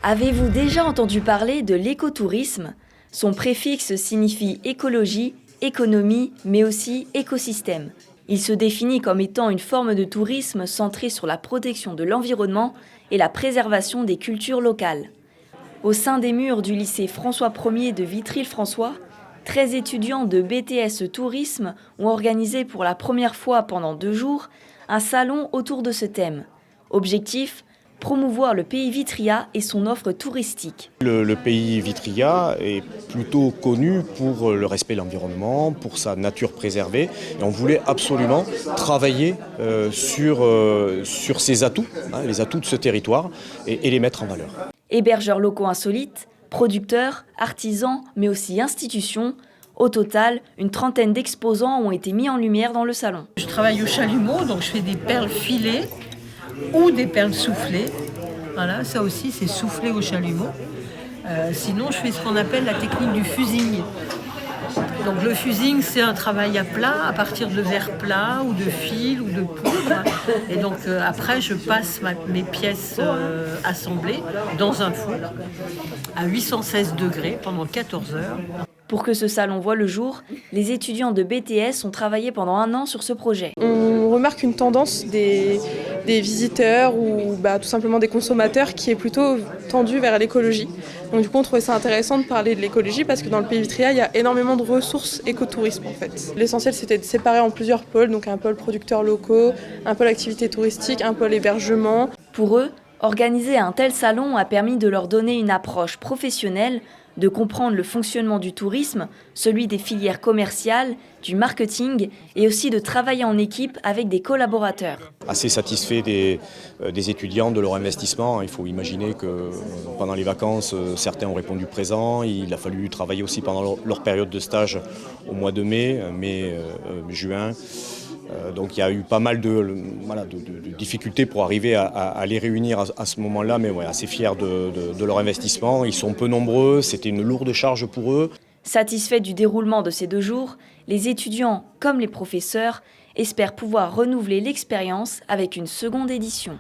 Avez-vous déjà entendu parler de l'écotourisme? Son préfixe signifie écologie, économie, mais aussi écosystème. Il se définit comme étant une forme de tourisme centrée sur la protection de l'environnement et la préservation des cultures locales. Au sein des murs du lycée François Ier de Vitry-le-François, 13 étudiants de BTS Tourisme ont organisé pour la première fois pendant 2 jours un salon autour de ce thème. Objectif: promouvoir le pays Vitria et son offre touristique. Le pays Vitria est plutôt connu pour le respect de l'environnement, pour sa nature préservée. Et on voulait absolument travailler sur ses atouts, les atouts de ce territoire, et les mettre en valeur. Hébergeurs locaux insolites, producteurs, artisans, mais aussi institutions. Au total, une trentaine d'exposants ont été mis en lumière dans le salon. Je travaille au chalumeau, donc je fais des perles filées ou des perles soufflées. Voilà, ça aussi c'est soufflé au chalumeau. Sinon je fais ce qu'on appelle la technique du fusing. Donc le fusing, c'est un travail à plat à partir de verre plat ou de fil ou de poudre. Et donc après je passe mes pièces assemblées dans un four à 816 degrés pendant 14 heures. Pour que ce salon voie le jour, les étudiants de BTS ont travaillé pendant 1 an sur ce projet. On remarque une tendance des visiteurs ou tout simplement des consommateurs qui est plutôt tendue vers l'écologie. Donc du coup on trouvait ça intéressant de parler de l'écologie parce que dans le pays Vitria il y a énormément de ressources écotourisme en fait. L'essentiel c'était de séparer en plusieurs pôles, donc un pôle producteurs locaux, un pôle activité touristique, un pôle hébergement. Pour eux, organiser un tel salon a permis de leur donner une approche professionnelle, de comprendre le fonctionnement du tourisme, celui des filières commerciales, du marketing et aussi de travailler en équipe avec des collaborateurs. Assez satisfait des étudiants, de leur investissement. Il faut imaginer que pendant les vacances, certains ont répondu présent. Il a fallu travailler aussi pendant leur période de stage au mois de mai, juin. Donc il y a eu pas mal de difficultés pour arriver à les réunir à ce moment-là, mais assez fiers de leur investissement. Ils sont peu nombreux, c'était une lourde charge pour eux. Satisfaits du déroulement de ces 2 jours, les étudiants, comme les professeurs, espèrent pouvoir renouveler l'expérience avec une seconde édition.